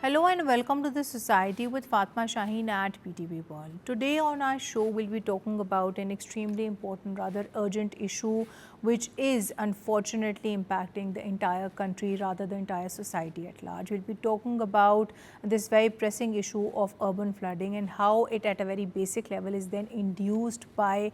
Hello and welcome to the Society with Fatima Shaheen at PTV World. Today on our show, we'll be talking about an extremely important, rather urgent issue which is unfortunately impacting the entire country, rather the entire society at large. We'll be talking about this very pressing issue of urban flooding and how it at a very basic level is then induced by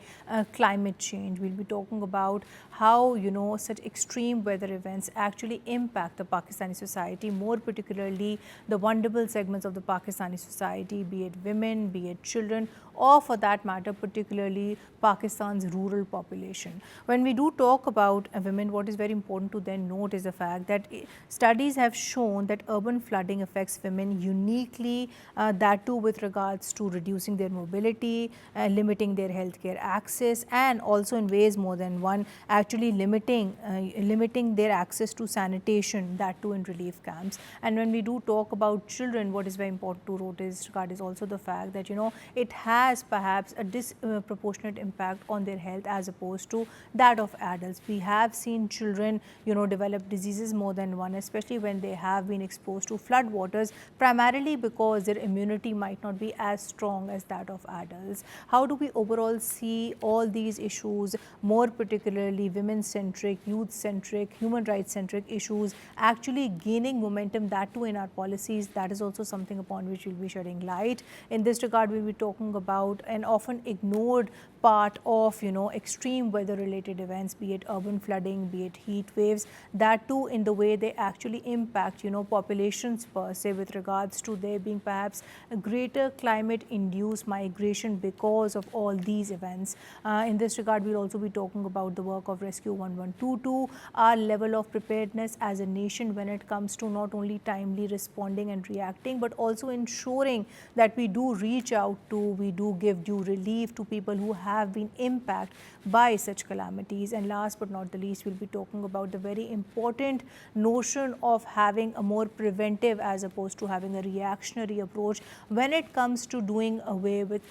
climate change. We'll be talking about how, such extreme weather events actually impact the Pakistani society, more particularly the vulnerable segments of the Pakistani society, be it women, be it children, or for that matter, particularly Pakistan's rural population. When we do talk about women, what is very important to then note is the fact that studies have shown that urban flooding affects women uniquely, that too with regards to reducing their mobility, limiting their healthcare access, and also in ways more than one, actually limiting their access to sanitation, that too in relief camps. And when we do talk about children, what is very important to note is also the fact that it has perhaps a disproportionate impact on their health as opposed to that of adults. We have seen children develop diseases more than one, especially when they have been exposed to flood waters, primarily because their immunity might not be as strong as that of adults. How do we overall see all these issues, more particularly women-centric, youth-centric, human rights-centric issues actually gaining momentum, that too in our policies? That is also something upon which we'll be shedding light. In this regard, we'll be talking about an often ignored part of extreme weather related events, be it urban flooding, be it heat waves, that too in the way they actually impact populations per se, with regards to there being perhaps a greater climate induced migration because of all these events. In this regard, we'll also be talking about the work of Rescue 1122, our level of preparedness as a nation when it comes to not only timely responding and reacting, but also ensuring that we do reach out to, we do give due relief to people who have been impacted by such calamities. And last but not the least, we'll be talking about the very important notion of having a more preventive as opposed to having a reactionary approach when it comes to doing away with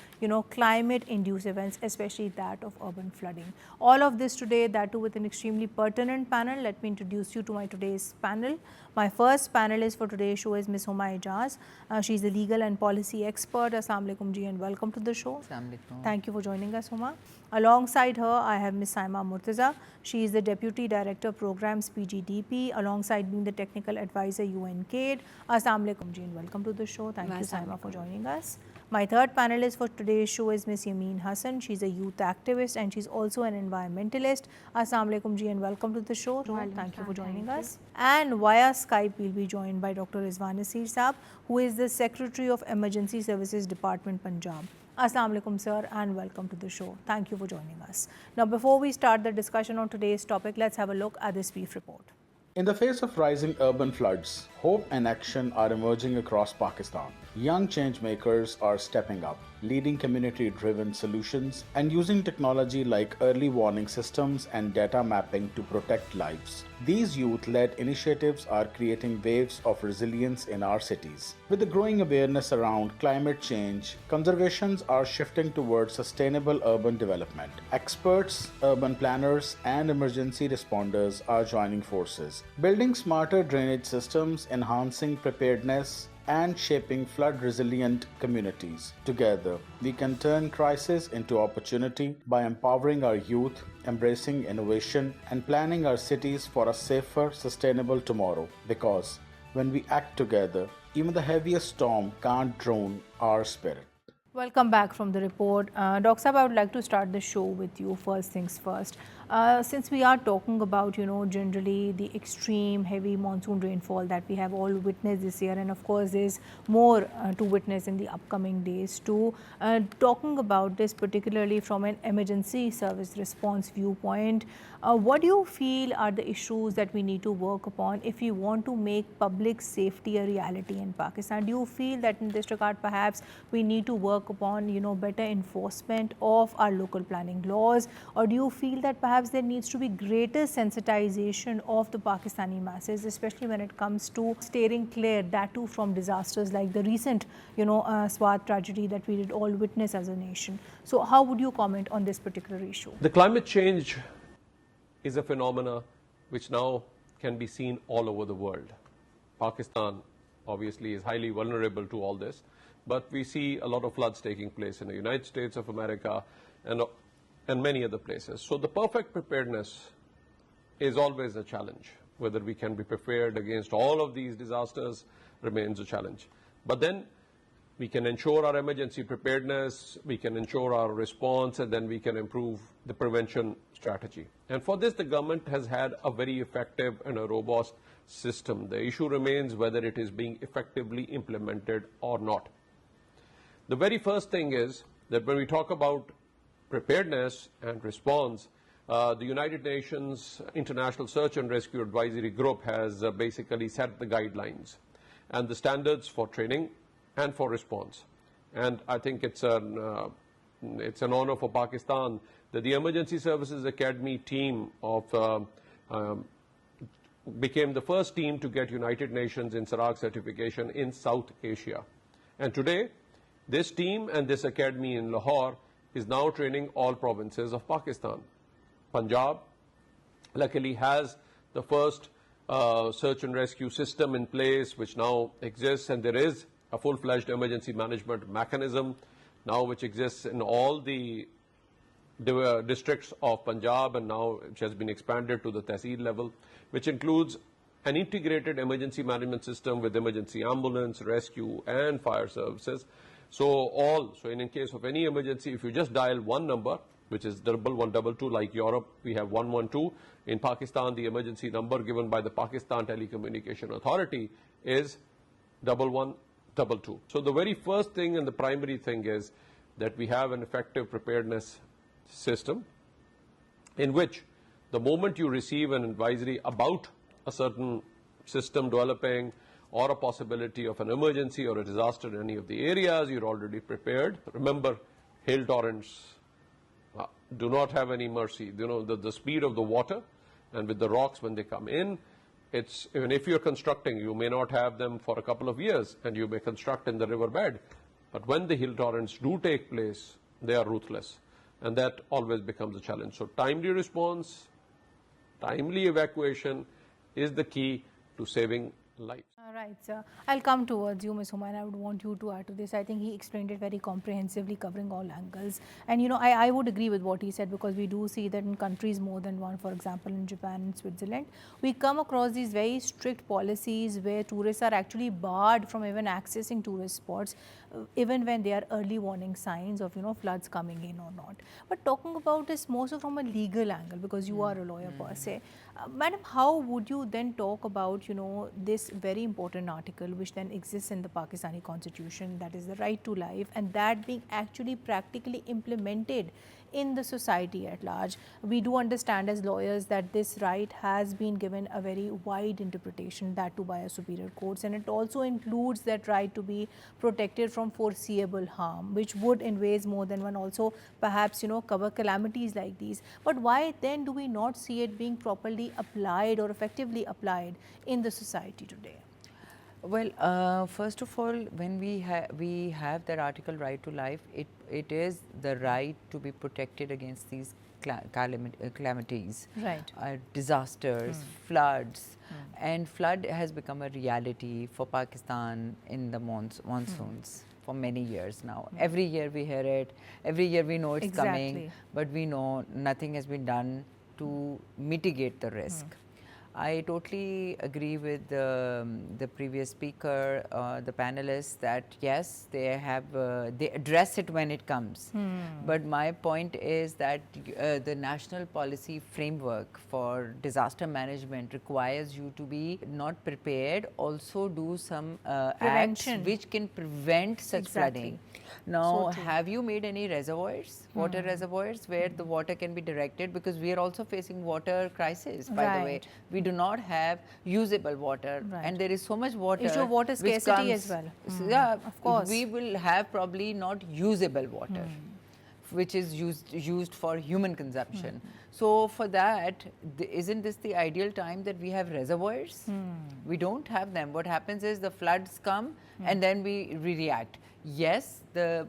climate induced events, especially that of urban flooding. All of this today, that too with an extremely pertinent panel. Let me introduce you to my today's panel. My first panelist for today's show is Ms. Huma Ejaz. She is a legal and policy expert. Assalamu alaikum ji and welcome to the show. Thank you for joining us, Huma. Alongside her, I have Ms. Saima Murtaza. She is the Deputy Director Programs PGDP, alongside being the Technical Advisor UNCAID. Assalamu alaikum ji and welcome to the show. Thank you, Saima, for joining us. My third panelist for today's show is Ms. Hassan. She's a youth activist and she's also an environmentalist. Assalamu alaikum ji and welcome to the show. Thank you for joining us. And via Skype, we'll be joined by Dr. Rizwan Naseer, who is the Secretary of Emergency Services Department, Punjab. Assalamu alaikum, sir, and welcome to the show. Thank you for joining us. Now, before we start the discussion on today's topic, let's have a look at this brief report. In the face of rising urban floods, hope and action are emerging across Pakistan. Young changemakers are stepping up, leading community-driven solutions and using technology like early warning systems and data mapping to protect lives. These youth-led initiatives are creating waves of resilience in our cities. With the growing awareness around climate change, conservations are shifting towards sustainable urban development. Experts, urban planners, and emergency responders are joining forces, building smarter drainage systems, enhancing preparedness, and shaping flood-resilient communities. Together, we can turn crisis into opportunity by empowering our youth, embracing innovation, and planning our cities for a safer, sustainable tomorrow. Because when we act together, even the heaviest storm can't drown our spirit. Welcome back from the report. Dr. Saab, I would like to start the show with you. First things first. Since we are talking about, generally the extreme heavy monsoon rainfall that we have all witnessed this year, and of course there's more to witness in the upcoming days too. Talking about this particularly from an emergency service response viewpoint, what do you feel are the issues that we need to work upon if we want to make public safety a reality in Pakistan? Do you feel that in this regard perhaps we need to work upon, better enforcement of our local planning laws, or do you feel that perhaps there needs to be greater sensitization of the Pakistani masses, especially when it comes to steering clear, that too from disasters like the recent, Swat tragedy that we did all witness as a nation? So how would you comment on this particular issue? The climate change is a phenomena which now can be seen all over the world. Pakistan obviously is highly vulnerable to all this. But we see a lot of floods taking place in the United States of America and many other places. So the perfect preparedness is always a challenge. Whether we can be prepared against all of these disasters remains a challenge. But then we can ensure our emergency preparedness, we can ensure our response, and then we can improve the prevention strategy. And for this, the government has had a very effective and a robust system. The issue remains whether it is being effectively implemented or not. The very first thing is that when we talk about preparedness and response, the United Nations International Search and Rescue Advisory Group has basically set the guidelines and the standards for training and for response. And I think it's an honor for Pakistan that the Emergency Services Academy team became the first team to get United Nations in SARAG certification in South Asia. And today, this team and this academy in Lahore is now training all provinces of Pakistan. Punjab, luckily, has the first search and rescue system in place, which now exists, and there is a full-fledged emergency management mechanism now which exists in all the districts of Punjab, and now which has been expanded to the Tehsil level, which includes an integrated emergency management system with emergency ambulance, rescue, and fire services. So in case of any emergency, if you just dial one number, which is 1122, like Europe, we have 112. In Pakistan, the emergency number given by the Pakistan Telecommunication Authority is 1122. So the very first thing and the primary thing is that we have an effective preparedness system in which the moment you receive an advisory about a certain system developing or a possibility of an emergency or a disaster in any of the areas, you're already prepared. Remember, hail torrents do not have any mercy. You know, the speed of the water and with the rocks when they come in, it's, even if you're constructing, you may not have them for a couple of years and you may construct in the riverbed. But when the hail torrents do take place, they are ruthless. And that always becomes a challenge. So timely response, timely evacuation is the key to saving lives. Right, sir. I'll come towards you, Ms. Huma, and I would want you to add to this. I think he explained it very comprehensively, covering all angles. And, you know, I would agree with what he said, because we do see that in countries more than one, for example, in Japan and Switzerland, we come across these very strict policies where tourists are actually barred from even accessing tourist spots, even when there are early warning signs of, you know, floods coming in or not. But talking about this more so from a legal angle, because you are a lawyer per se, Madam, how would you then talk about, you know, this very important article which then exists in the Pakistani constitution, that is the right to life, and that being actually practically implemented in the society at large? We do understand as lawyers that this right has been given a very wide interpretation, that too by a superior courts, and it also includes that right to be protected from foreseeable harm, which would in ways more than one also perhaps, you know, cover calamities like these. But why then do we not see it being properly applied or effectively applied in the society today? Well, first of all, when we have that article right to life, it is the right to be protected against these calamities, right, disasters, floods, and flood has become a reality for Pakistan in the monsoons for many years now. Every year we hear it, every year we know it's coming, but we know nothing has been done to mitigate the risk. I totally agree with the previous speaker, the panelists, that yes, they address it when it comes. But my point is that the national policy framework for disaster management requires you to be not prepared, also do some acts which can prevent such flooding. Now, have you made any reservoirs, water reservoirs, where the water can be directed? Because we are also facing water crisis, by the way. We do not have usable water, and there is so much water. Issue of water scarcity as well. Yeah, of course. We will have probably not usable water, which is used for human consumption. So for that, isn't this the ideal time that we have reservoirs? We don't have them. What happens is the floods come and then we react. Yes, the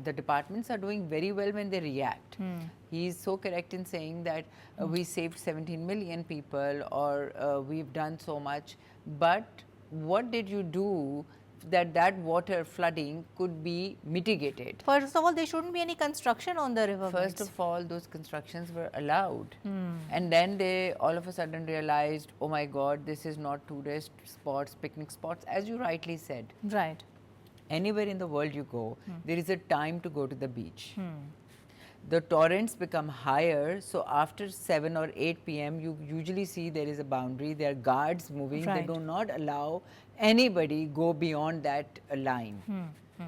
departments are doing very well when they react. He is so correct in saying that we saved 17 million people, or we've done so much. But what did you do that water flooding could be mitigated? First of all, there shouldn't be any construction on the river. First of all, those constructions were allowed. And then they all of a sudden realized, oh my God, this is not tourist spots, picnic spots, as you rightly said. Right. Anywhere in the world you go, there is a time to go to the beach. The torrents become higher, so after 7 or 8 p.m. you usually see there is a boundary, there are guards moving, Right. they do not allow anybody go beyond that line.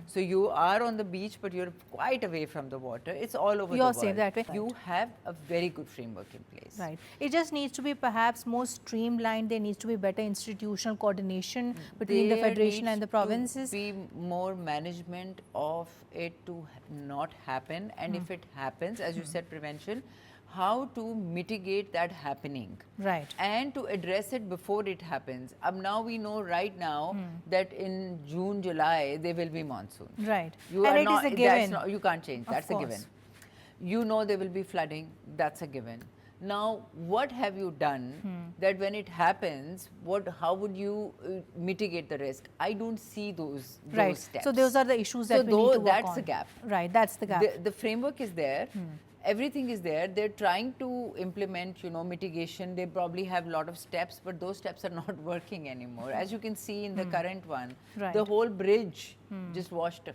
So you are on the beach, but you're quite away from the water. It's all over the You're world. safe that way. You have a very good framework in place. Right. It just needs to be perhaps more streamlined. There needs to be better institutional coordination between the There federation needs and the to provinces. be more management of it to not happen, and if it happens, as you said, prevention, how to mitigate that happening. Right. And to address it before it happens. Now we know right now that in June, July, there will be monsoon. Right. You And are it is not, a that's given. not, you can't change, Of that's a given. course. You know there will be flooding, that's a given. Now, what have you done that when it happens, how would you mitigate the risk? I don't see those Right. steps. So those are the issues that So we need to work that's on. the gap. Right. That's the gap. The framework is there. Everything is there. They're trying to implement, mitigation. They probably have a lot of steps, but those steps are not working anymore. As you can see in the current one, Right. the whole bridge just washed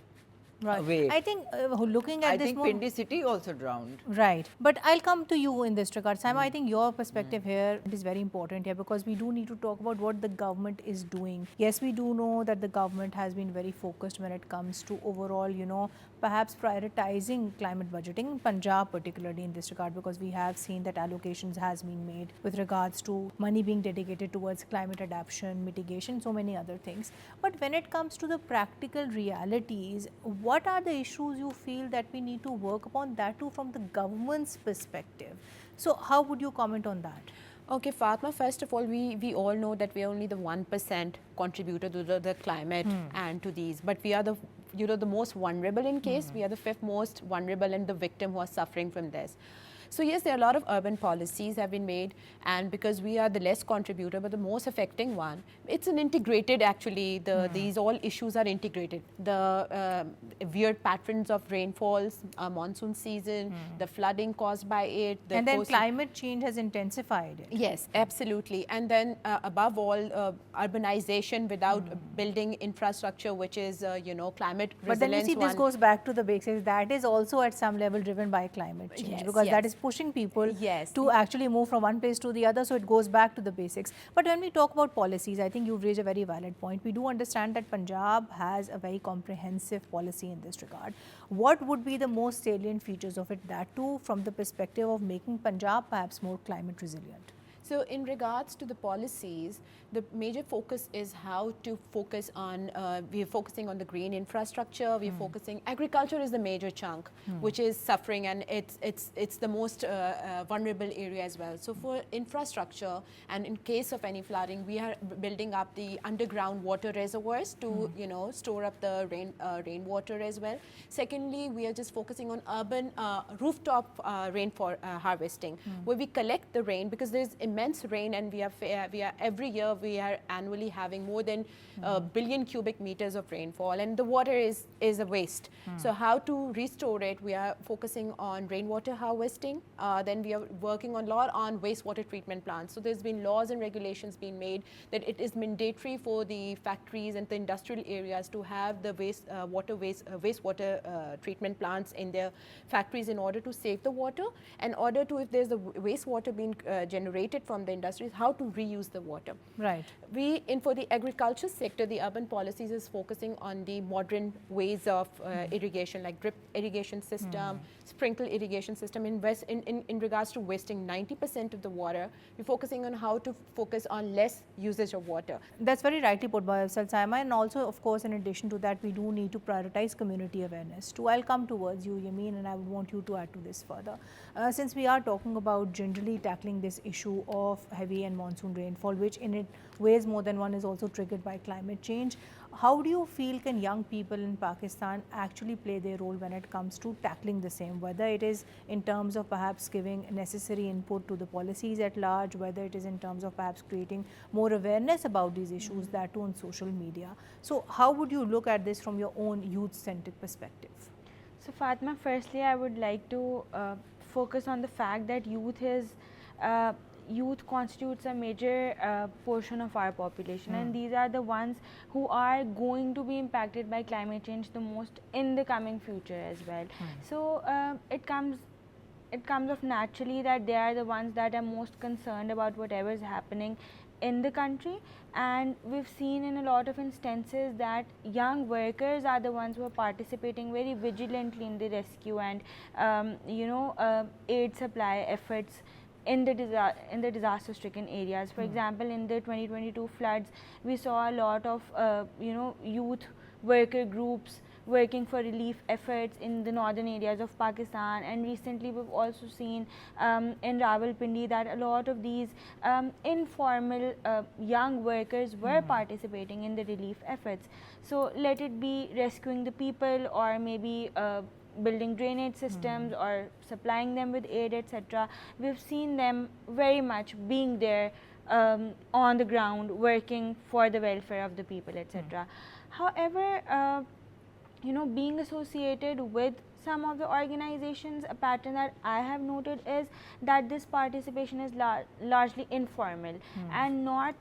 away. I think looking at I this think more, Pindi city also drowned. right. But I'll come to you in this regard. Saima, I think your perspective here is very important here because we do need to talk about what the government is doing. Yes, we do know that the government has been very focused when it comes to overall, perhaps prioritizing climate budgeting in Punjab particularly in this regard because we have seen that allocations has been made with regards to money being dedicated towards climate adaptation, mitigation, so many other things. But when it comes to the practical realities, what are the issues you feel that we need to work upon, that too from the government's perspective? So how would you comment on that? Okay, Fatma, first of all, we all know that we are only the 1% contributor to the climate and to these, but we are the most vulnerable in case. We are the fifth most vulnerable and the victim who are suffering from this. So yes, there are a lot of urban policies have been made, and because we are the less contributor but the most affecting one, it's an integrated actually, these all issues are integrated. The weird patterns of rainfalls, monsoon season, the flooding caused by it. And then climate change has intensified it. Yes, absolutely. And then above all, urbanization without building infrastructure, which is, climate resilience. But then you see this goes back to the basics. That is also at some level driven by climate change Yes, because that yes. is pushing people Yes. to actually move from one place to the other. So it goes back to the basics. But when we talk about policies, I think you've raised a very valid point. We do understand that Punjab has a very comprehensive policy in this regard. What would be the most salient features of it, that too from the perspective of making Punjab perhaps more climate resilient? So in regards to the policies, the major focus is how to focus on, we are focusing on the green infrastructure, we are focusing, agriculture is the major chunk, which is suffering, and it's the most vulnerable area as well. So for infrastructure, and in case of any flooding, we are building up the underground water reservoirs to, store up the rainwater as well. Secondly, we are just focusing on urban rooftop rainfall harvesting, where we collect the rain because there's immense rain, and we are every year we are annually having more than a billion cubic meters of rainfall, and the water is a waste. So how to restore it? We are focusing on rainwater harvesting. Then we are working on a lot on wastewater treatment plants. So there's been laws and regulations being made that it is mandatory for the factories and the industrial areas to have the wastewater treatment plants in their factories in order to save the water, and order to, if there's a wastewater being generated from the industries, how to reuse the water. Right. For the agriculture sector, the urban policies is focusing on the modern ways of irrigation, like drip irrigation system, sprinkle irrigation system. In regards to wasting 90% of the water, we're focusing on how to focus on less usage of water. That's very rightly put by yourself, Saima. And also, of course, in addition to that, we do need to prioritize community awareness too. I'll come towards you, Yemen, and I would want you to add to this further. Since we are talking about generally tackling this issue of heavy and monsoon rainfall, which in it ways more than one is also triggered by climate change, How do you feel can young people in Pakistan actually play their role when it comes to tackling the same, whether it is in terms of perhaps giving necessary input to the policies at large, whether it is in terms of perhaps creating more awareness about these issues, that too on social media. So how would you look at this from your own youth-centric perspective? So Fatima, firstly I would like to focus on the fact that youth constitutes a major portion of our population, and these are the ones who are going to be impacted by climate change the most in the coming future as well. So it comes off naturally that they are the ones that are most concerned about whatever is happening in the country, and we've seen in a lot of instances that young workers are the ones who are participating very vigilantly in the rescue and aid supply efforts in the disaster-stricken areas. For example, in the 2022 floods, we saw a lot of youth worker groups working for relief efforts in the northern areas of Pakistan, and recently we've also seen in Rawalpindi that a lot of these informal young workers were participating in the relief efforts. So let it be rescuing the people, or maybe building drainage systems or supplying them with aid, etc. We've seen them very much being there on the ground, working for the welfare of the people, etc. However, being associated with some of the organizations, a pattern that I have noted is that this participation is largely informal and not,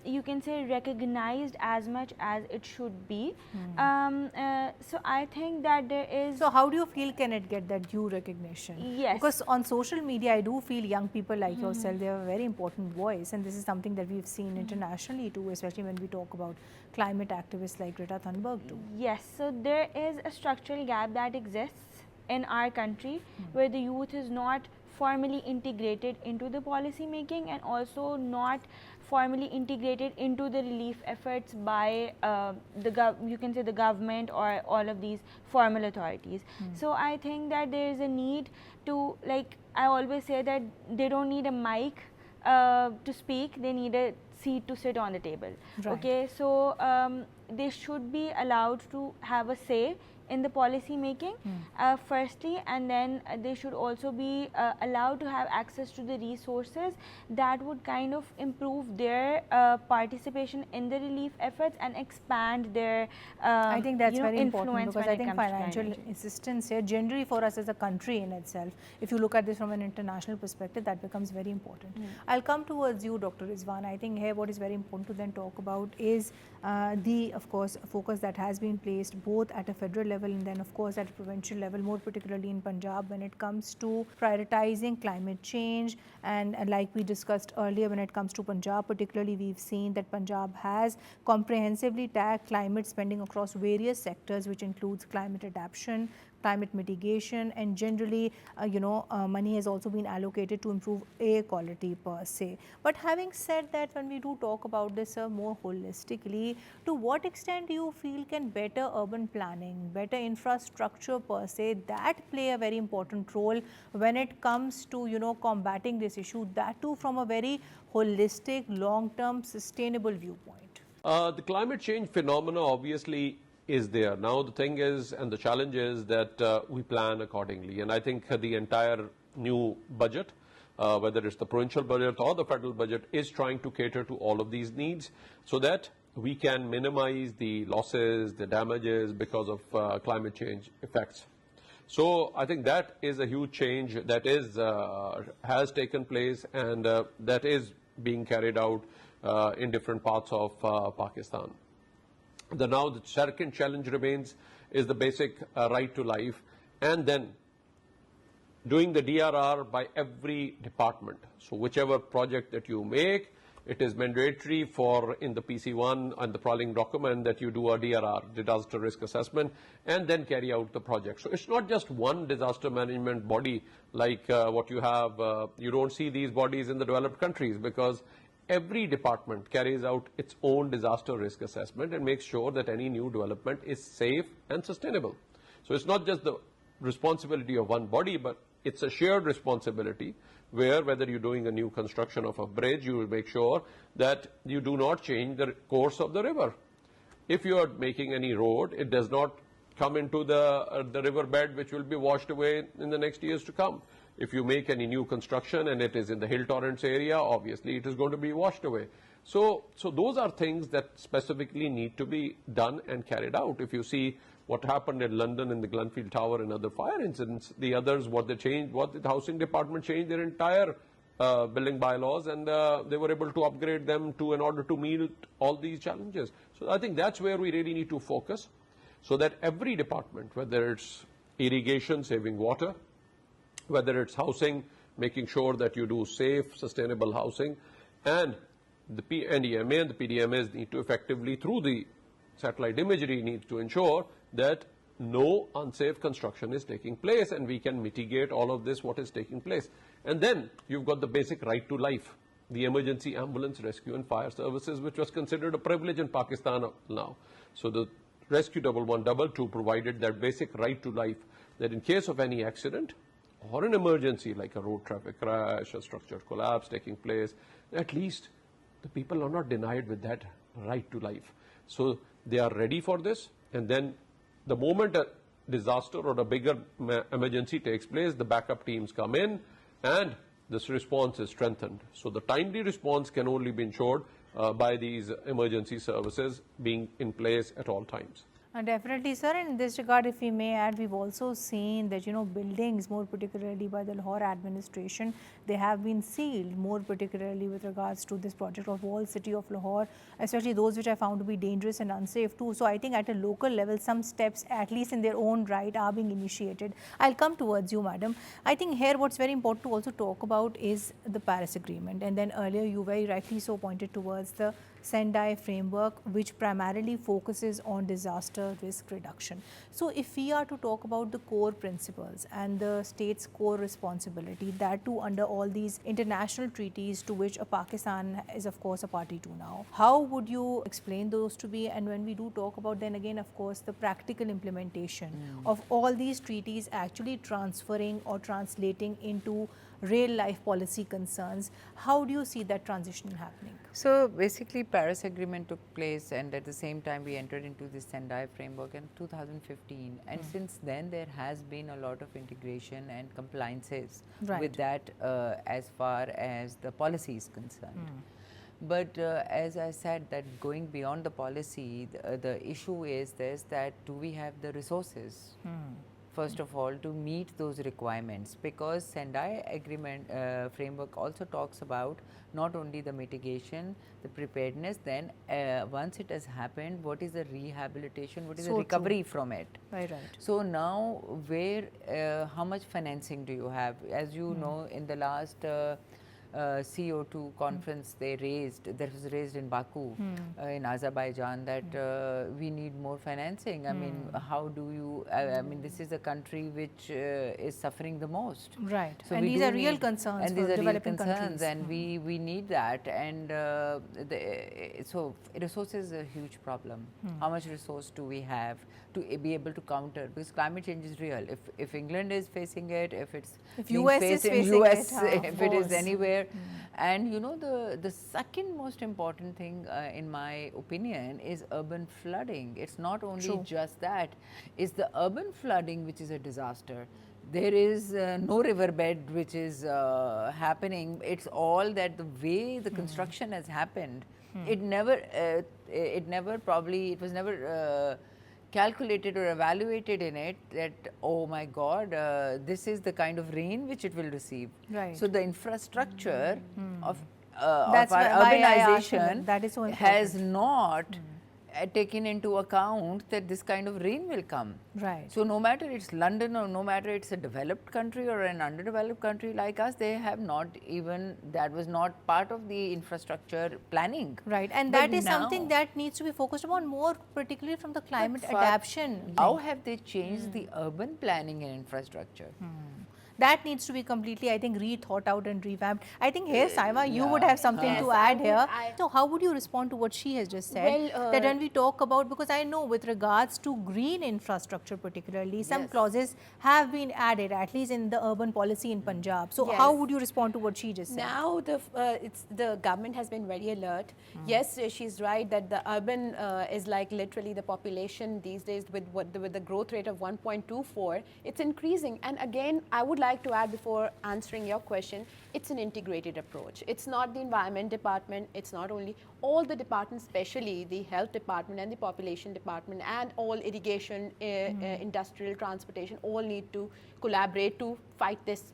you can say, recognized as much as it should be. So I think that there is... So how do you feel can it get that due recognition? Yes. Because on social media, I do feel young people like yourself, they have a very important voice, and this is something that we've seen internationally too, especially when we talk about climate activists like Greta Thunberg too. Yes, so there is a structural gap that exists in our country where the youth is not formally integrated into the policy making, and also not formally integrated into the relief efforts by you can say the government or all of these formal authorities. So I think that there is a need to, like I always say, that they don't need a mic to speak, they need a seat to sit on the table. Right. Okay, so they should be allowed to have a say in the policy making firstly, and then they should also be allowed to have access to the resources that would kind of improve their participation in the relief efforts and expand their I think that's very important, influence because when I it think comes to financial climate change. assistance here generally for us as a country in itself, if you look at this from an international perspective, that becomes very important. I'll come towards you, Dr. Rizwan. I think here what is very important to then talk about is the, of course, focus that has been placed both at a federal level and then of course at a provincial level, more particularly in Punjab, when it comes to prioritizing climate change. And like we discussed earlier, when it comes to Punjab particularly, we've seen that Punjab has comprehensively tagged climate spending across various sectors, which includes climate adaptation, climate mitigation, and generally money has also been allocated to improve air quality per se. But having said that, when we do talk about this more holistically, to what extent do you feel can better urban planning, better infrastructure per se, that play a very important role when it comes to combating this issue, that too from a very holistic, long-term, sustainable viewpoint? The climate change phenomena obviously is there. Now the thing is, and the challenge is that we plan accordingly. And I think the entire new budget, whether it's the provincial budget or the federal budget, is trying to cater to all of these needs so that we can minimize the losses, the damages because of climate change effects. So I think that is a huge change that is has taken place, and that is being carried out in different parts of Pakistan. Now the second challenge remains is the basic right to life, and then doing the DRR by every department. So whichever project that you make, it is mandatory for in the PC1 and the prowling document that you do a DRR, disaster risk assessment, and then carry out the project. So it's not just one disaster management body like what you have. You don't see these bodies in the developed countries, because every department carries out its own disaster risk assessment and makes sure that any new development is safe and sustainable. So it's not just the responsibility of one body, but it's a shared responsibility where, whether you're doing a new construction of a bridge, you will make sure that you do not change the course of the river. if you are making any road, it does not come into the riverbed, which will be washed away in the next years to come. If you make any new construction and it is in the hill torrents area, obviously it is going to be washed away. So those are things that specifically need to be done and carried out. If you see what happened in London in the Glenfield Tower and other fire incidents, the others, what they changed, what the housing department changed their entire building bylaws, and they were able to upgrade them to in order to meet all these challenges. So I think that's where we really need to focus, so that every department, whether it's irrigation, saving water, whether it's housing, making sure that you do safe, sustainable housing, and the NEMA and the PDMAs need to effectively, through the satellite imagery, need to ensure that no unsafe construction is taking place, and we can mitigate all of this, what is taking place. And then you've got the basic right to life, the emergency ambulance, rescue and fire services, which was considered a privilege in Pakistan now. So the Rescue 1122 provided that basic right to life, that in case of any accident or an emergency like a road traffic crash, a structured collapse taking place, at least the people are not denied with that right to life. So they are ready for this, and then the moment a disaster or a bigger emergency takes place, the backup teams come in and this response is strengthened. So the timely response can only be ensured by these emergency services being in place at all times. Definitely, sir. In this regard, if we may add, we've also seen that, buildings, more particularly by the Lahore administration, they have been sealed, more particularly with regards to this project of walled city of Lahore, especially those which I found to be dangerous and unsafe too. So I think at a local level, some steps, at least in their own right, are being initiated. I'll come towards you, madam. I think here what's very important to also talk about is the Paris Agreement. And then earlier you very rightly so pointed towards the Sendai framework, which primarily focuses on disaster risk reduction. So if we are to talk about the core principles and the state's core responsibility, that too under all these international treaties to which Pakistan is of course a party to now, how would you explain those to be? And when we do talk about, then again, of course, the practical implementation of all these treaties actually transferring or translating into real life policy concerns, how do you see that transition happening? So basically Paris Agreement took place, and at the same time we entered into the Sendai framework in 2015, and since then there has been a lot of integration and compliances with that as far as the policy is concerned. But as I said, that going beyond the policy, the issue is this, that do we have the resources? First of all, to meet those requirements, because Sendai Agreement framework also talks about not only the mitigation, the preparedness, then once it has happened, what is the rehabilitation, what is the recovery from it. Right. So now how much financing do you have? As you know, in the last CO2 conference that was raised in Baku in Azerbaijan, that we need more financing. I mean, how do you, I mean, this is a country which is suffering the most. Right. So and these are real concerns and for these are real developing concerns, countries. and we need that. And so resources is a huge problem. How much resource do we have to be able to counter? Because climate change is real. If England is facing it, if US is facing US, it, if it is anywhere. And the second most important thing in my opinion is urban flooding. It's not only just that, it's the urban flooding which is a disaster. There is no riverbed which is happening. It's all that the way the construction has happened. It was never calculated or evaluated in it that, oh my God, this is the kind of rain which it will receive. Right. So the infrastructure of That's our why I asked urbanization that is so has not taken into account that this kind of rain will come. Right. So no matter it's London or no matter it's a developed country or an underdeveloped country like us, they have not even, that was not part of the infrastructure planning. Right, and that is something that needs to be focused upon more, particularly from the climate adaptation. How have they changed the urban planning and infrastructure? that needs to be completely, I think, rethought out and revamped. I think here, Saima, you would have something to add here. So how would you respond to what she has just said? That when we talk about, because I know with regards to green infrastructure particularly, some clauses have been added, at least in the urban policy in Punjab. So how would you respond to what she just said? Now the government has been very alert. Yes, she's right that the urban is like literally the population these days with the growth rate of 1.24, it's increasing. And again, I would like to add before answering your question, it's an integrated approach. It's not the environment department, it's not only all the departments, especially the health department and the population department and all irrigation, industrial, transportation, all need to collaborate to fight this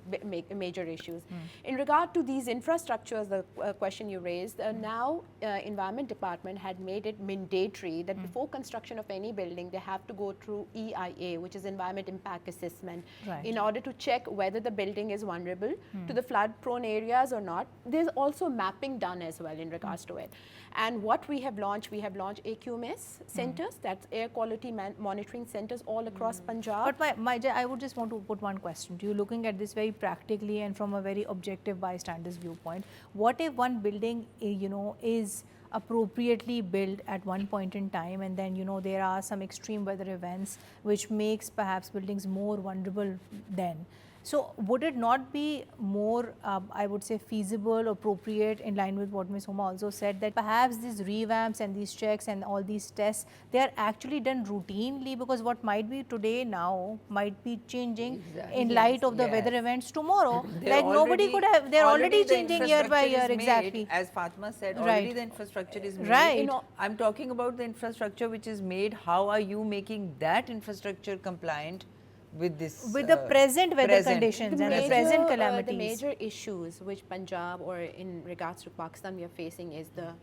major issues. In regard to these infrastructures, the question you raised, now Environment Department had made it mandatory that before construction of any building, they have to go through EIA, which is Environment Impact Assessment, in order to check whether the building is vulnerable to the flood-prone areas or not. There's also mapping done as well in regards to it. And what we have launched AQMS centers, that's air quality monitoring centers all across Punjab. But I would just want to put one question to you, looking at this very practically and from a very objective bystander's viewpoint. What if one building, is appropriately built at one point in time, and then there are some extreme weather events which makes perhaps buildings more vulnerable then? So would it not be more, I would say, feasible, appropriate, in line with what Ms. Huma also said, that perhaps these revamps and these checks and all these tests, they are actually done routinely, because what might be today now might be changing in light of the weather events tomorrow. Like nobody could have, they're already changing year by year, exactly. As Fatima said, already the infrastructure is made. Right. I'm talking about the infrastructure which is made. How are you making that infrastructure compliant with this, with the present weather conditions and the present calamities? The major issues which Punjab or in regards to Pakistan we are facing is the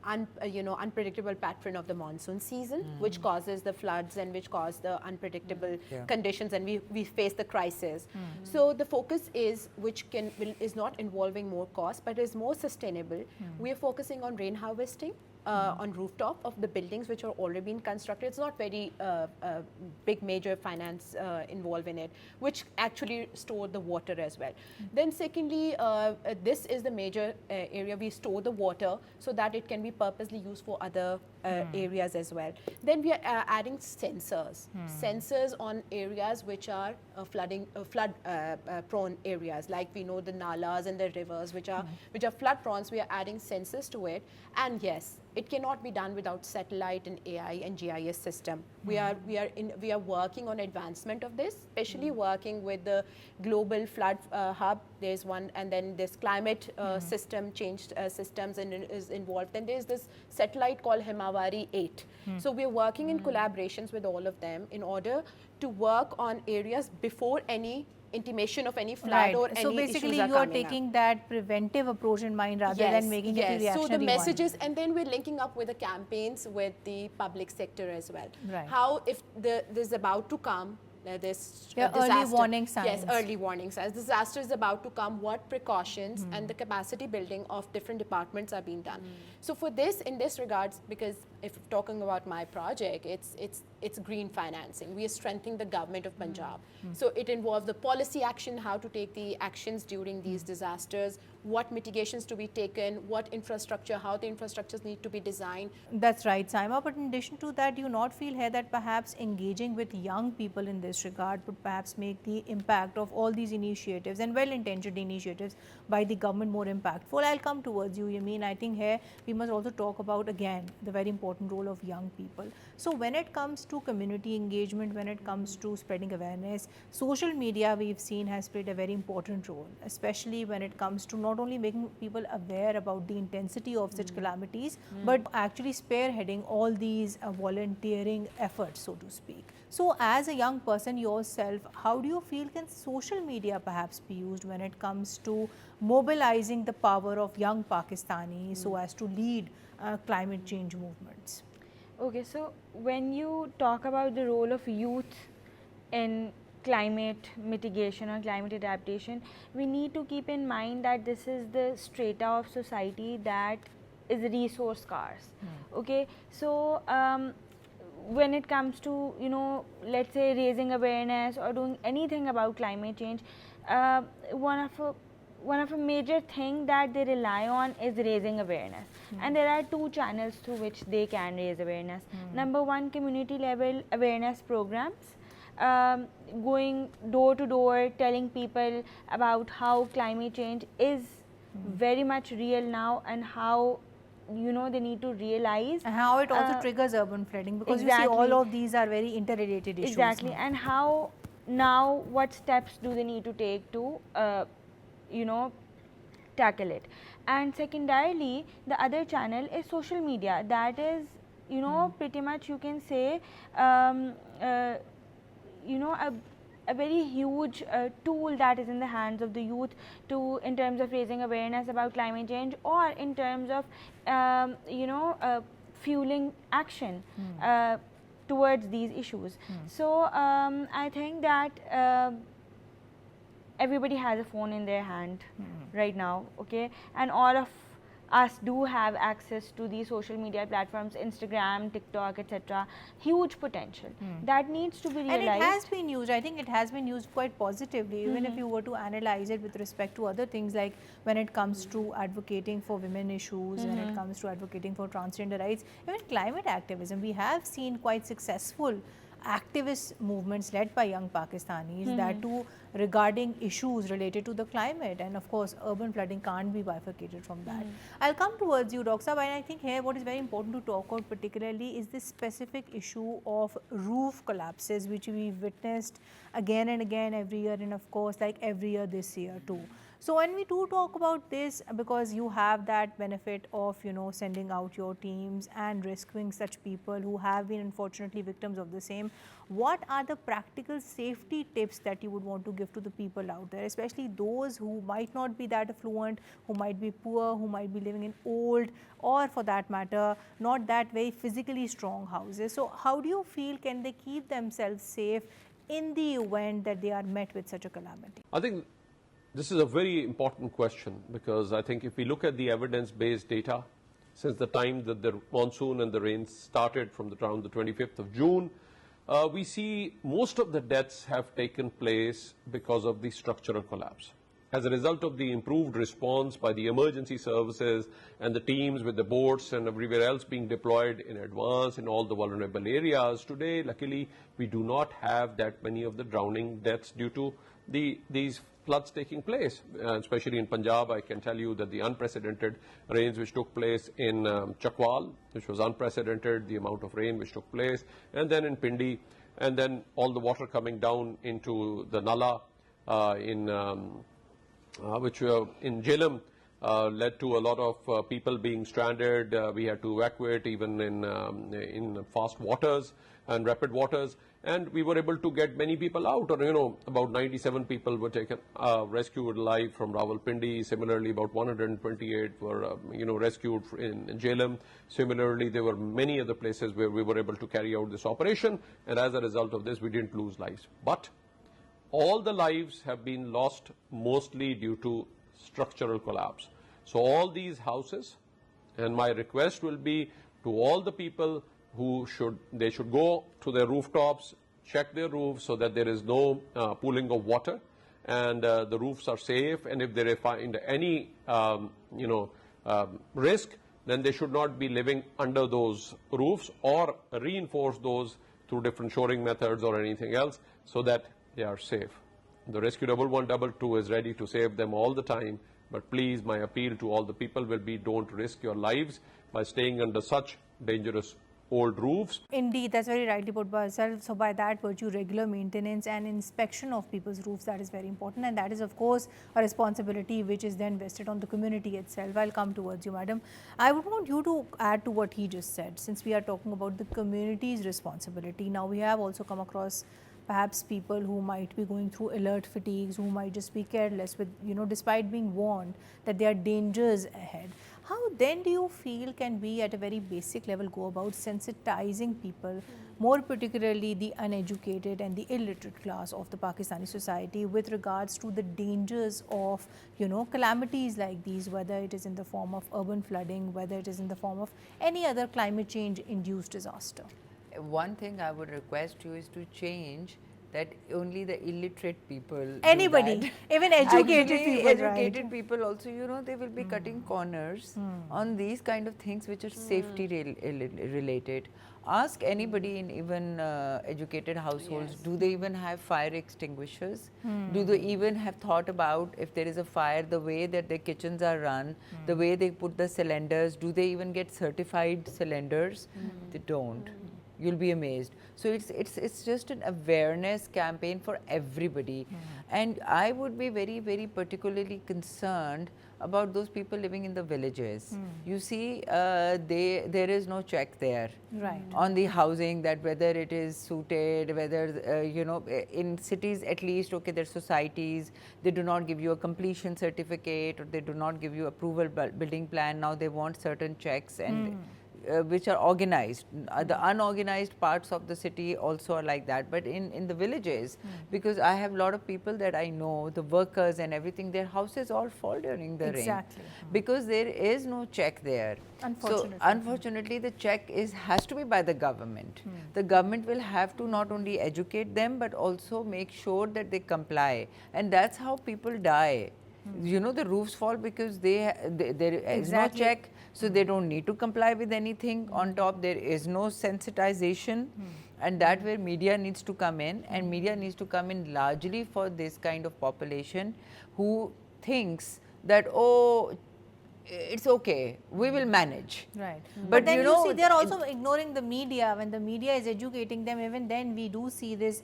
unpredictable pattern of the monsoon season, which causes the floods and which cause the unpredictable conditions, and we face the crisis. So the focus is is not involving more cost, but is more sustainable. We are focusing on rain harvesting. On rooftop of the buildings which are already being constructed. It's not very big major finance involved in it, which actually store the water as well. Then secondly, this is the major area we store the water so that it can be purposely used for other areas as well. Then we are adding sensors. Sensors on areas which are flood prone areas, like we know the nalas and the rivers which are flood prone. So we are adding sensors to it. And yes, it cannot be done without satellite and AI and GIS system. We are working on advancement of this, especially working with the global flood hub. There's one, and then this climate system changed systems and is involved. Then there's this satellite called Himawari 8. So we're working in collaborations with all of them in order to work on areas before any intimation of any flood or any issues are coming up. So basically you are taking that preventive approach in mind rather than making it a reactionary one. So the messages, and then we're linking up with the campaigns with the public sector as well. How if there's about to come, this disaster. Early warning signs. Yes, early warning signs. Disaster is about to come. What precautions and the capacity building of different departments are being done. So for this, in this regards, because if talking about my project, it's green financing. We are strengthening the government of Punjab. So it involves the policy action, how to take the actions during these disasters, what mitigations to be taken, what infrastructure, how the infrastructures need to be designed. That's right, Saima. But in addition to that, do you not feel here that perhaps engaging with young people in this regard would perhaps make the impact of all these initiatives and well-intentioned initiatives by the government more impactful? I'll come towards you, Yamin. I think here we must also talk about, again, the very important role of young people. So when it comes to community engagement, when it comes to spreading awareness, social media we've seen has played a very important role, especially when it comes to not only making people aware about the intensity of such calamities, but actually spearheading all these volunteering efforts, so to speak. So as a young person yourself, how do you feel can social media perhaps be used when it comes to mobilizing the power of young Pakistanis so as to lead climate change movements? Okay, so when you talk about the role of youth in climate mitigation or climate adaptation, we need to keep in mind that this is the strata of society that is resource scarce. Okay, so when it comes to, let's say raising awareness or doing anything about climate change, one of a major thing that they rely on is raising awareness. And there are two channels through which they can raise awareness. Number one, community level awareness programs, going door to door, telling people about how climate change is very much real now, and how they need to realize, and how it also triggers urban flooding, because exactly, you see all of these are very interrelated issues. Exactly, and how now what steps do they need to take to tackle it. And secondarily, the other channel is social media. That is, pretty much you can say, a very huge tool that is in the hands of the youth in terms of raising awareness about climate change, or in terms of fueling action towards these issues. So I think that everybody has a phone in their hand right now, okay, and all of us do have access to these social media platforms, Instagram, TikTok, etc. Huge potential that needs to be realized. And it has been used, I think it has been used quite positively, even if you were to analyze it with respect to other things, like when it comes to advocating for women issues, when it comes to advocating for transgender rights, even climate activism. We have seen quite successful activist movements led by young Pakistanis that too regarding issues related to the climate, and of course urban flooding can't be bifurcated from that. I'll come towards you, Dr. Saab, and I think here what is very important to talk about particularly is this specific issue of roof collapses, which we've witnessed again and again every year, and of course like every year this year too. So when we do talk about this, because you have that benefit of sending out your teams and rescuing such people who have been unfortunately victims of the same, what are the practical safety tips that you would want to give to the people out there, especially those who might not be that affluent, who might be poor, who might be living in old, or for that matter not that very physically strong houses? So how do you feel can they keep themselves safe in the event that they are met with such a calamity? I think this is a very important question, because I think if we look at the evidence-based data, since the time that the monsoon and the rains started from around the 25th of June, we see most of the deaths have taken place because of the structural collapse. As a result of the improved response by the emergency services and the teams with the boats and everywhere else being deployed in advance in all the vulnerable areas, today luckily we do not have that many of the drowning deaths due to these floods taking place, especially in Punjab. I can tell you that the unprecedented rains which took place in Chakwal, which was unprecedented, the amount of rain which took place, and then in Pindi, and then all the water coming down into the Nala which were in Jhelum, led to a lot of people being stranded. We had to evacuate even in fast waters and rapid waters, and we were able to get many people out, or about 97 people were taken rescued alive from Rawalpindi. Similarly, about 128 were rescued in Jhelum. Similarly, there were many other places where we were able to carry out this operation, and as a result of this we didn't lose lives. But all the lives have been lost mostly due to structural collapse. So all these houses, and my request will be to all the people who should go to their rooftops, check their roofs so that there is no pooling of water, and the roofs are safe, and if they find any risk, then they should not be living under those roofs, or reinforce those through different shoring methods or anything else so that they are safe. The Rescue 1122 is ready to save them all the time, but please, my appeal to all the people will be, don't risk your lives by staying under such dangerous old roofs. Indeed, that's very rightly put by yourself. So by that virtue, regular maintenance and inspection of people's roofs, that is very important, and that is of course a responsibility which is then vested on the community itself. I'll come towards you, madam. I would want you to add to what he just said, since we are talking about the community's responsibility. Now we have also come across perhaps people who might be going through alert fatigues, who might just be careless with, despite being warned that there are dangers ahead. How then do you feel can we at a very basic level go about sensitizing people, more particularly the uneducated and the illiterate class of the Pakistani society, with regards to the dangers of, calamities like these, whether it is in the form of urban flooding, whether it is in the form of any other climate change induced disaster? one thing I would request you is to change that only the illiterate people do Anybody, that. even educated Actually, people, educated right? people also, you know, they will be cutting corners on these kind of things which are safety related. Ask anybody in even educated households, do they even have fire extinguishers? Do they even have thought about if there is a fire, the way that their kitchens are run, the way they put the cylinders, do they even get certified cylinders? They don't. You'll be amazed. So it's just an awareness campaign for everybody. And I would be very particularly concerned about those people living in the villages. You see, there is no check there. Right. On the housing, that whether it is suited, whether, you know, in cities at least, okay, their societies, they do not give you a completion certificate, or they do not give you approval building plan. Now they want certain checks and which are organized. The unorganized parts of the city also are like that. But in the villages, because I have a lot of people that I know, the workers and everything, their houses all fall during the rain. Because there is no check there. Unfortunately. So unfortunately, the check has to be by the government. The government will have to not only educate them, but also make sure that they comply. And that's how people die. You know, the roofs fall because there is no check, so they don't need to comply with anything. On top, there is no sensitization, and that where media needs to come in, and media needs to come in largely for this kind of population who thinks that, oh, it's okay, we will manage. Right. But then you know, see, they are also ignoring the media. When the media is educating them, even then we do see this,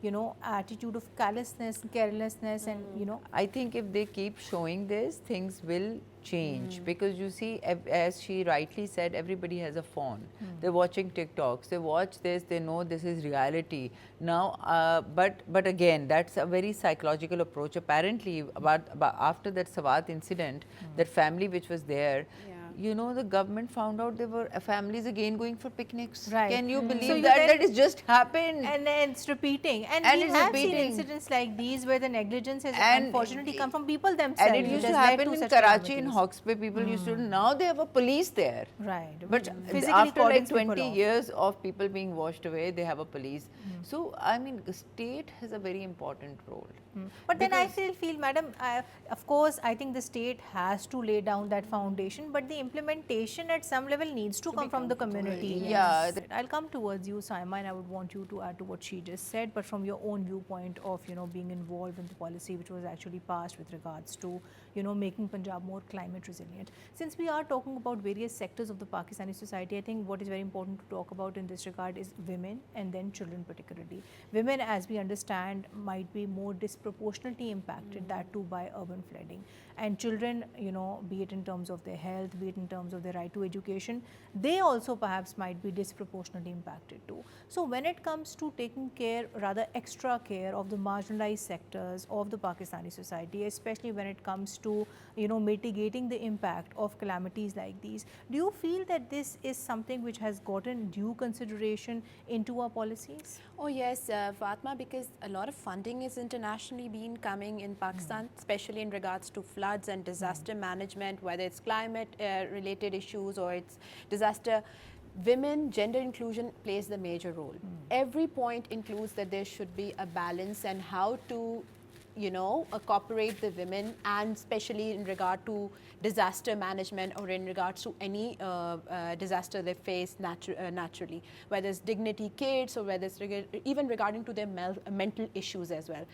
you know, attitude of callousness, carelessness, and, you know. I think if they keep showing this, things will change. Because you see, as she rightly said, everybody has a phone. They're watching TikToks, they watch this, they know this is reality. Now, but again, that's a very psychological approach. Apparently, about after that Sawat incident, that family which was there, you know, the government found out there were families again going for picnics. Right. Can you believe So that? That has just happened. And it's repeating. And we it's have seen repeating. incidents like these where the negligence has And unfortunately come from people themselves. And it used to has led happen in such Karachi, in calamities. Hawke's people used to, now they have a police there. Right. But physically after like cuts people 20 off. years of people being washed away, they have a police. So, I mean, the state has a very important role. But then I still feel, madam, of course, I think the state has to lay down that foundation, but the implementation at some level needs to come from the community. Yeah. I'll come towards you, Saima, and I would want you to add to what she just said, but from your own viewpoint of, you know, being involved in the policy which was actually passed with regards to, you know, making Punjab more climate resilient. Since we are talking about various sectors of the Pakistani society, I think what is very important to talk about in this regard is women and then children particularly. Women, as we understand, might be more disproportionately impacted, that too by urban flooding. And children, you know, be it in terms of their health, be it in terms of their right to education, they also perhaps might be disproportionately impacted too. So when it comes to taking care, rather extra care of the marginalized sectors of the Pakistani society, especially when it comes to, you know, mitigating the impact of calamities like these, do you feel that this is something which has gotten due consideration into our policies? Oh yes, Fatima, because a lot of funding is internationally been coming in Pakistan, especially in regards to floods and disaster management, whether it's climate related issues or it's disaster. Women, gender inclusion plays the major role. Every point includes that there should be a balance and how to, you know, cooperate the women, and especially in regard to disaster management or in regards to any disaster they face naturally, whether it's dignity kits or whether it's even regarding to their mental issues as well.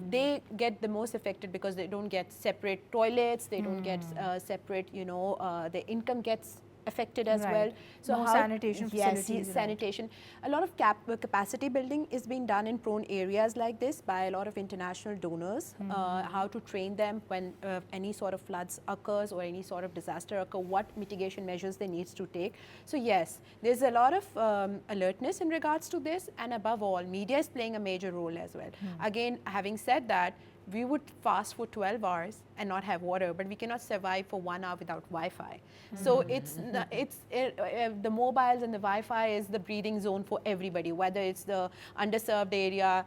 They get the most affected because they don't get separate toilets, they don't get separate, you know, their income gets affected as well. So no sanitation facilities. Yes, sanitation. A lot of capacity building is being done in prone areas like this by a lot of international donors. How to train them when any sort of floods occurs or any sort of disaster occur, what mitigation measures they need to take. So yes, there's a lot of alertness in regards to this, and above all, media is playing a major role as well. Again, having said that, we would fast for 12 hours and not have water, but we cannot survive for 1 hour without Wi-Fi. So the mobiles and the Wi-Fi is the breathing zone for everybody, whether it's the underserved area,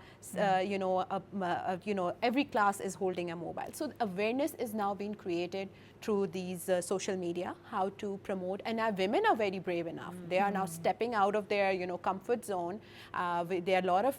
you know, every class is holding a mobile. So awareness is now being created through these social media, how to promote. And our women are very brave enough. They are now stepping out of their, comfort zone. There are a lot of,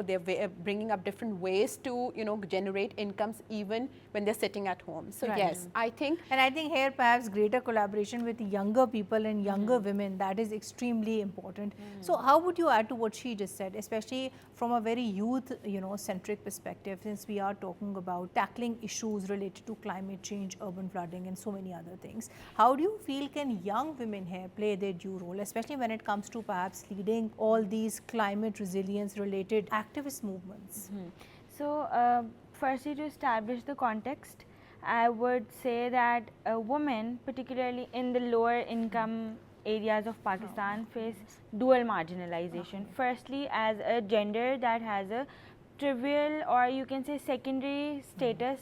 they're bringing up different ways to, generate incomes even when they're sitting at home. So yes, I think. And I think here perhaps greater collaboration with younger people and younger women, that is extremely important. So how would you add to what she just said, especially from a very youth, centric perspective, since we are talking about tackling issues related to climate change, urban flooding and so many other things. How do you feel can young women here play their due role, especially when it comes to perhaps leading all these climate resilience related activist movements? So, firstly, to establish the context, I would say that women, particularly in the lower income areas of Pakistan, face dual marginalization. Firstly, as a gender that has a trivial, or you can say secondary status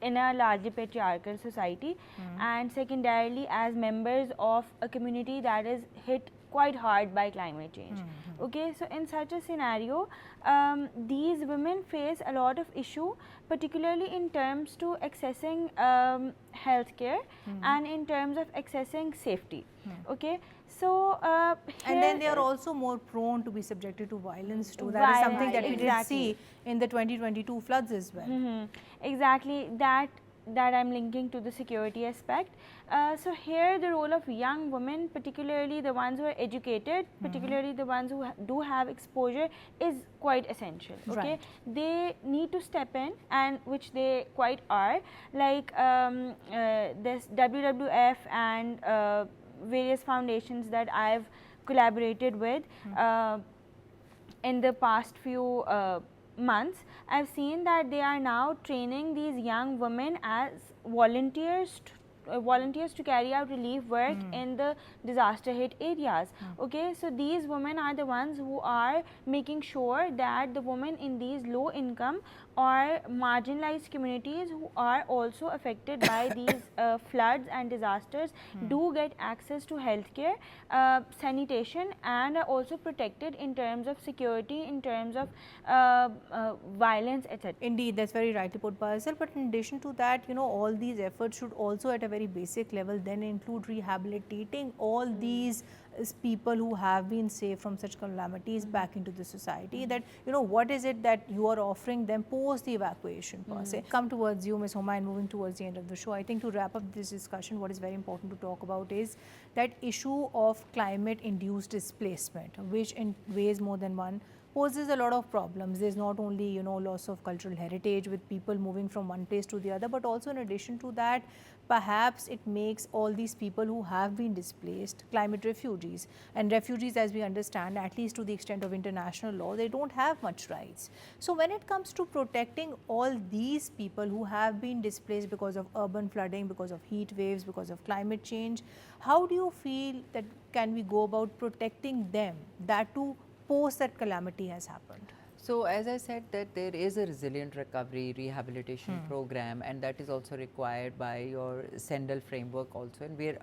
in a largely patriarchal society, and secondarily as members of a community that is hit quite hard by climate change. Okay, so in such a scenario, these women face a lot of issue, particularly in terms to accessing healthcare and in terms of accessing safety. Okay, so and then they are also more prone to be subjected to violence too. That is something that we did see in the 2022 floods as well. Exactly, that I'm linking to the security aspect. So here the role of young women, particularly the ones who are educated, particularly the ones who do have exposure, is quite essential. Okay, Right. they need to step in, and which they quite are, like this WWF and various foundations that I've collaborated with in the past few months. I've seen that they are now training these young women as volunteers to carry out relief work in the disaster hit areas. Okay, so these women are the ones who are making sure that the women in these low income or marginalized communities who are also affected by these floods and disasters do get access to healthcare, sanitation, and are also protected in terms of security, in terms of violence, etc. Indeed, that's very rightly put by Asal. But in addition to that, all these efforts should also at a very basic level then include rehabilitating all these people who have been saved from such calamities back into the society. That, what is it that you are offering them post the evacuation per se. Come towards you, Ms. Huma, and moving towards the end of the show. I think to wrap up this discussion, what is very important to talk about is that issue of climate-induced displacement, which in ways more than one poses a lot of problems. There's not only, loss of cultural heritage with people moving from one place to the other, but also in addition to that, perhaps it makes all these people who have been displaced climate refugees. And refugees, as we understand, at least to the extent of international law, they don't have much rights. So when it comes to protecting all these people who have been displaced because of urban flooding, because of heat waves, because of climate change, how do you feel that can we go about protecting them, that too post that calamity has happened? So as I said, that there is a resilient recovery rehabilitation program, and that is also required by your Sendal framework also, and where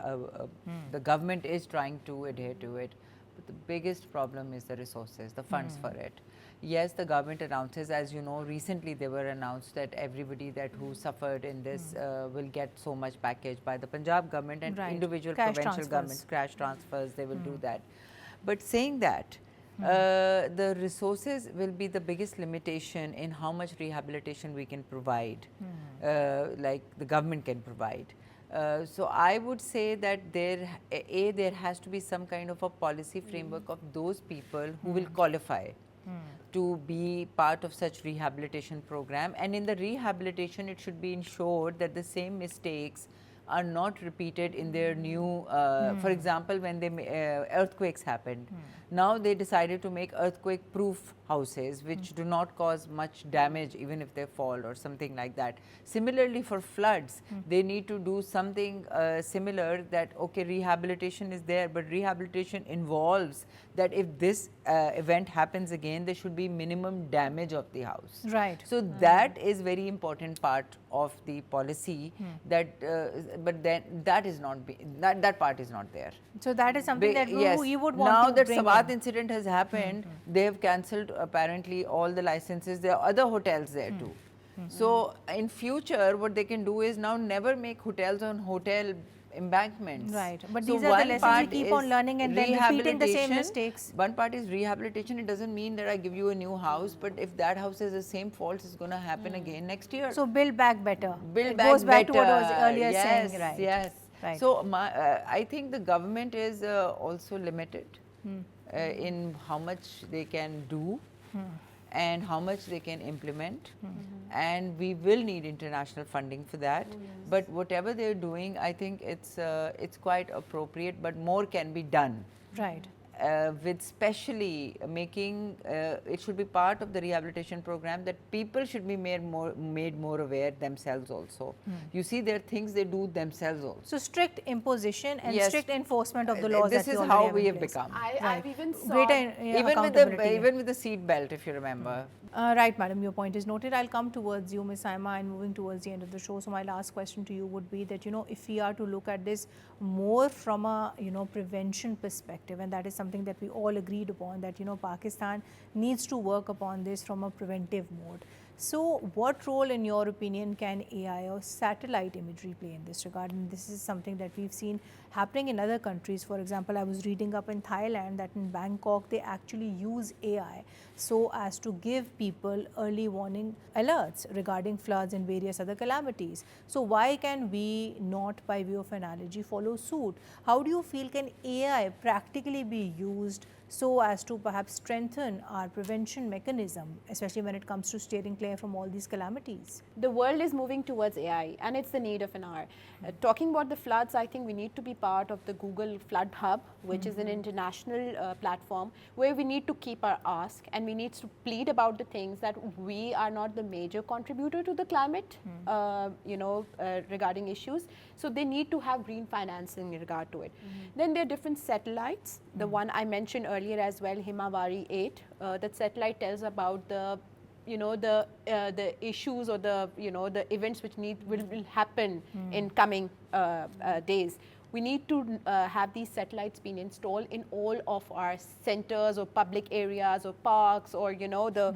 the government is trying to adhere to it. But the biggest problem is the resources, the funds for it. Yes, the government announces, as you know, recently they were announced that everybody who suffered in this will get so much package by the Punjab government and individual provincial governments, cash transfers, they will do that. But saying that, the resources will be the biggest limitation in how much rehabilitation we can provide, like the government can provide. So I would say that there has to be some kind of a policy framework of those people who will qualify to be part of such rehabilitation program, and in the rehabilitation it should be ensured that the same mistakes are not repeated in their new, for example, when earthquakes happened. Now they decided to make earthquake-proof houses which do not cause much damage even if they fall or something like that. Similarly for floods, they need to do something similar, that okay, rehabilitation is there, but rehabilitation involves that if this event happens again, there should be minimum damage of the house. Right. So that is very important part of the policy, that but then that is not that part is not there. So that is something that you would want now to that bring Sawat in. incident has happened, they have cancelled apparently all the licenses. There are other hotels there too. So in future, what they can do is now never make hotels on hotel embankments. Right. But So these are the one lessons part we keep is on learning and then repeating the same rehabilitation. mistakes. One part is rehabilitation. It doesn't mean that I give you a new house, but if that house has the same faults, it's going to happen again next year. So build back better. Build It back goes back better. to what I was earlier Yes, saying, right? yes. Right. So I think the government is also limited in how much they can do and how much they can implement, and we will need international funding for that. But whatever they're doing, I think it's quite appropriate, but more can be done. Right. With specially making it should be part of the rehabilitation program that people should be made more aware themselves also. You see, there are things they do themselves also. So strict imposition and Yes. strict enforcement of the laws. This that is we how already we have have in place. become. I've even saw Greater accountability. Even with the seat belt, if you remember. Right, madam, your point is noted. I'll come towards you, Ms. Saima, and moving towards the end of the show. So my last question to you would be that, you know, if we are to look at this more from a, you know, prevention perspective, and that is something that we all agreed upon, that, you know, Pakistan needs to work upon this from a preventive mode. So what role, in your opinion, can AI or satellite imagery play in this regard? And this is something that we've seen happening in other countries. For example, I was reading up in Thailand that in Bangkok, they actually use AI so as to give people early warning alerts regarding floods and various other calamities. So why can we not, by way of analogy, follow suit? How do you feel can AI practically be used so as to perhaps strengthen our prevention mechanism, especially when it comes to steering clear from all these calamities? The world is moving towards AI, and it's the need of an hour. Talking about the floods, I think we need to be part of the Google Flood Hub, which is an international platform where we need to keep our ask, and we need to plead about the things that we are not the major contributor to the climate, regarding issues. So they need to have green financing in regard to it. Then there are different satellites. The one I mentioned earlier as well, Himawari 8, that satellite tells about the the issues or the the events which will happen in coming days. We need to have these satellites being installed in all of our centers or public areas or parks or the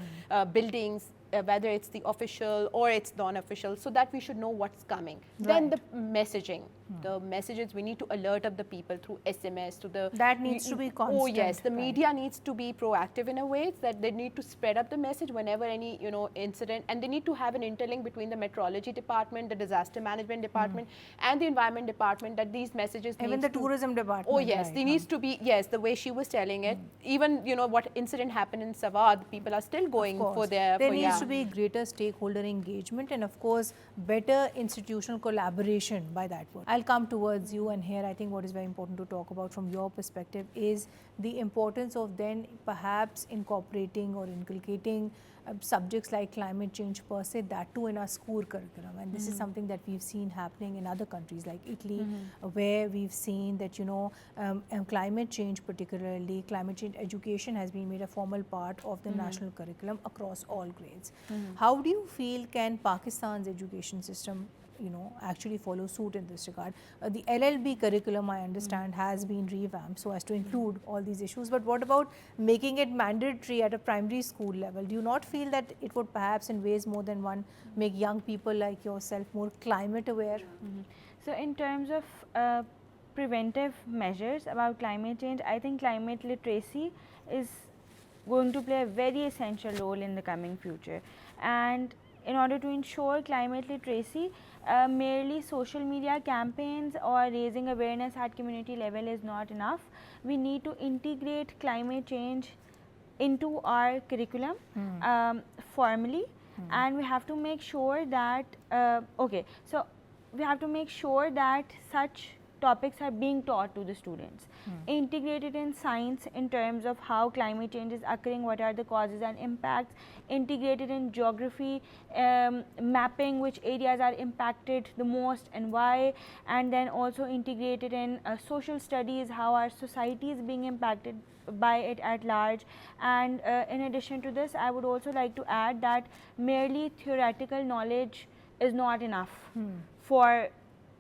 buildings, whether it's the official or it's non-official, so that we should know what's coming. Right. Then the messaging. The messages, we need to alert up the people through SMS to the... That needs to be constant. Oh yes, the media needs to be proactive in a way that they need to spread up the message whenever any incident, and they need to have an interlink between the meteorology department, the disaster management department and the environment department, that these messages even the tourism department. Oh yes, right, there needs to be, yes, the way she was telling it. Even what incident happened in Savad, people are still going for their... There needs to be greater stakeholder engagement and of course better institutional collaboration by that word. I'll come towards you, and here I think what is very important to talk about from your perspective is the importance of then perhaps incorporating or inculcating subjects like climate change per se, that too in our school curriculum. And this is something that we've seen happening in other countries like Italy, where we've seen that climate change, particularly climate change education, has been made a formal part of the national curriculum across all grades. How do you feel can Pakistan's education system actually follow suit in this regard? The LLB curriculum, I understand, has been revamped so as to include all these issues. But what about making it mandatory at a primary school level? Do you not feel that it would perhaps in ways more than one make young people like yourself more climate aware? So in terms of preventive measures about climate change, I think climate literacy is going to play a very essential role in the coming future. And in order to ensure climate literacy, merely social media campaigns or raising awareness at community level is not enough. We need to integrate climate change into our curriculum formally, and we have to make sure that we have to make sure that such topics are being taught to the students, integrated in science in terms of how climate change is occurring, what are the causes and impacts, integrated in geography, mapping which areas are impacted the most and why, and then also integrated in social studies, how our society is being impacted by it at large. And in addition to this, I would also like to add that merely theoretical knowledge is not enough for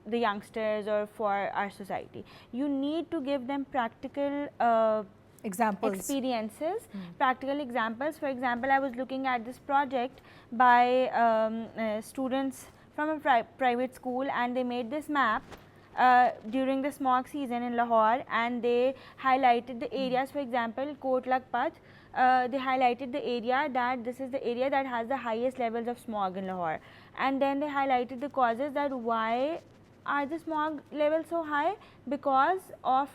the youngsters or for our society. You need to give them practical Examples. experiences, practical examples. For example, I was looking at this project by students from a private school, and they made this map during the smog season in Lahore, and they highlighted the areas. For example, Kot Lakhpat, they highlighted the area that this is the area that has the highest levels of smog in Lahore, and then they highlighted the causes, that why are the smog levels so high, because of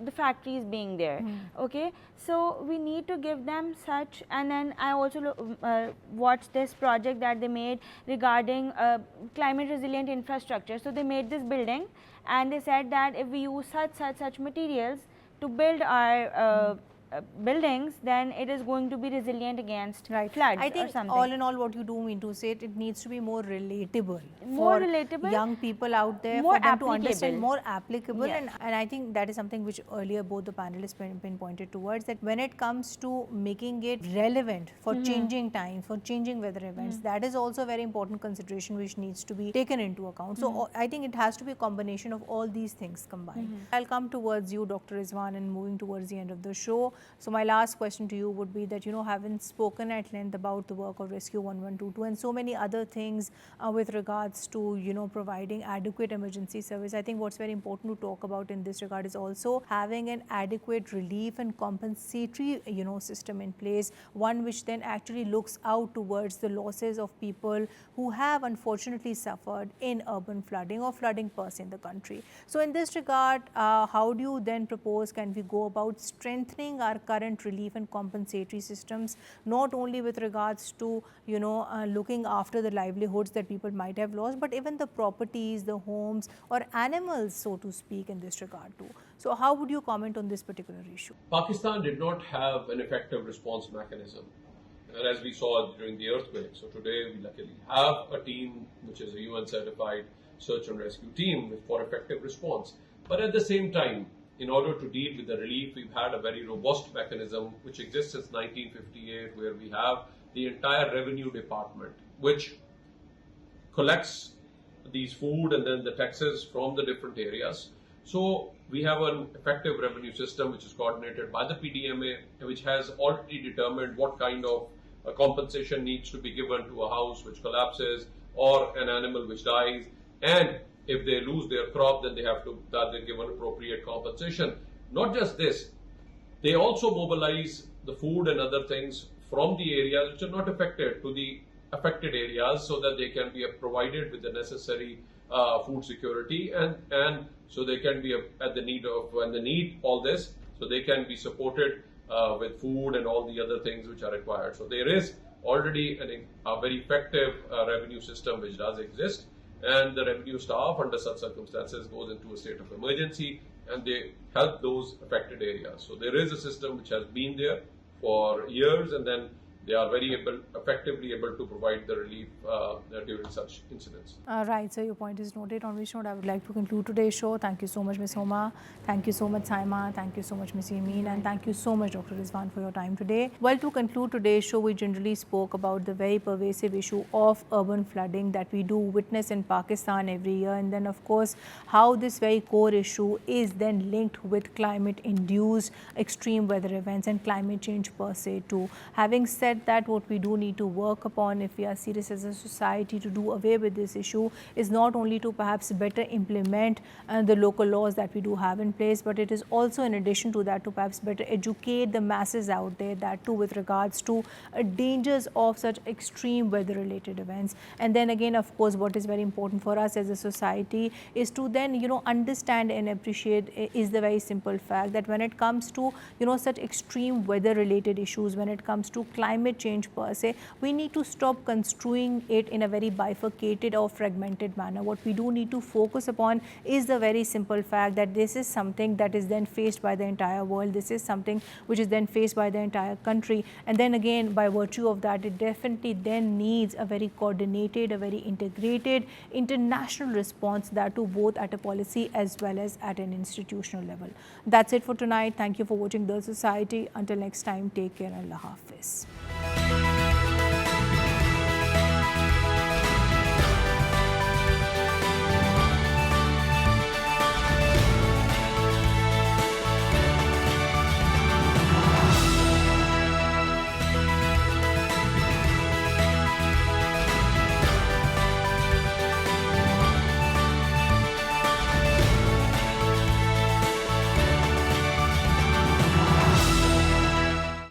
the factories being there. Okay, so we need to give them such. And then I also watched this project that they made regarding climate resilient infrastructure. So they made this building, and they said that if we use such materials to build our buildings, then it is going to be resilient against floods I think or something. all in all, what you do mean to say, it needs to be more relatable More for relatable, young people out there, more for them to understand, applicable. more applicable. Yes. And I think that is something which earlier both the panelists pinpointed towards, that when it comes to making it relevant for changing times, for changing weather events, that is also a very important consideration which needs to be taken into account. So I think it has to be a combination of all these things combined. I'll come towards you, Dr. Rizwan, and moving towards the end of the show. So my last question to you would be that, having spoken at length about the work of Rescue 1122 and so many other things with regards to, providing adequate emergency service, I think what's very important to talk about in this regard is also having an adequate relief and compensatory, system in place, one which then actually looks out towards the losses of people who have unfortunately suffered in urban flooding or flooding per se in the country. So in this regard, how do you then propose can we go about strengthening our current relief and compensatory systems, not only with regards to, looking after the livelihoods that people might have lost, but even the properties, the homes or animals, so to speak, in this regard too. So how would you comment on this particular issue? Pakistan did not have an effective response mechanism, and as we saw during the earthquake. So today we luckily have a team which is a UN certified search and rescue team for effective response. But at the same time, in order to deal with the relief, we've had a very robust mechanism which exists since 1958, where we have the entire revenue department, which collects these food and then the taxes from the different areas. So we have an effective revenue system which is coordinated by the PDMA, which has already determined what kind of compensation needs to be given to a house which collapses or an animal which dies, and if they lose their crop, then they're given appropriate compensation. Not just this, they also mobilize the food and other things from the areas which are not affected to the affected areas, so that they can be provided with the necessary food security, and so they can be at the need of, when they need all this, so they can be supported with food and all the other things which are required. So there is already a very effective revenue system which does exist, and the revenue staff under such circumstances goes into a state of emergency and they help those affected areas. So there is a system which has been there for years, and then they are very effectively able to provide the relief during such incidents. Right, so your point is noted. On which note I would like to conclude today's show. Thank you so much, Ms. Huma. Thank you so much, Saima. Thank you so much, Ms. Mian. And thank you so much, Dr. Rizwan, for your time today. Well, to conclude today's show, we generally spoke about the very pervasive issue of urban flooding that we do witness in Pakistan every year. And then, of course, how this very core issue is then linked with climate-induced extreme weather events and climate change per se too. Having said that, what we do need to work upon if we are serious as a society to do away with this issue is not only to perhaps better implement the local laws that we do have in place, but it is also, in addition to that, to perhaps better educate the masses out there, that too with regards to dangers of such extreme weather related events. And then again, of course, what is very important for us as a society is to then understand and appreciate is the very simple fact that when it comes to such extreme weather related issues, when it comes to climate change per se, we need to stop construing it in a very bifurcated or fragmented manner. What we do need to focus upon is the very simple fact that this is something that is then faced by the entire world. This is something which is then faced by the entire country. And then again, by virtue of that, it definitely then needs a very coordinated, a very integrated international response, that too both at a policy as well as at an institutional level. That's it for tonight. Thank you for watching The Society. Until next time, take care. Allah Hafiz.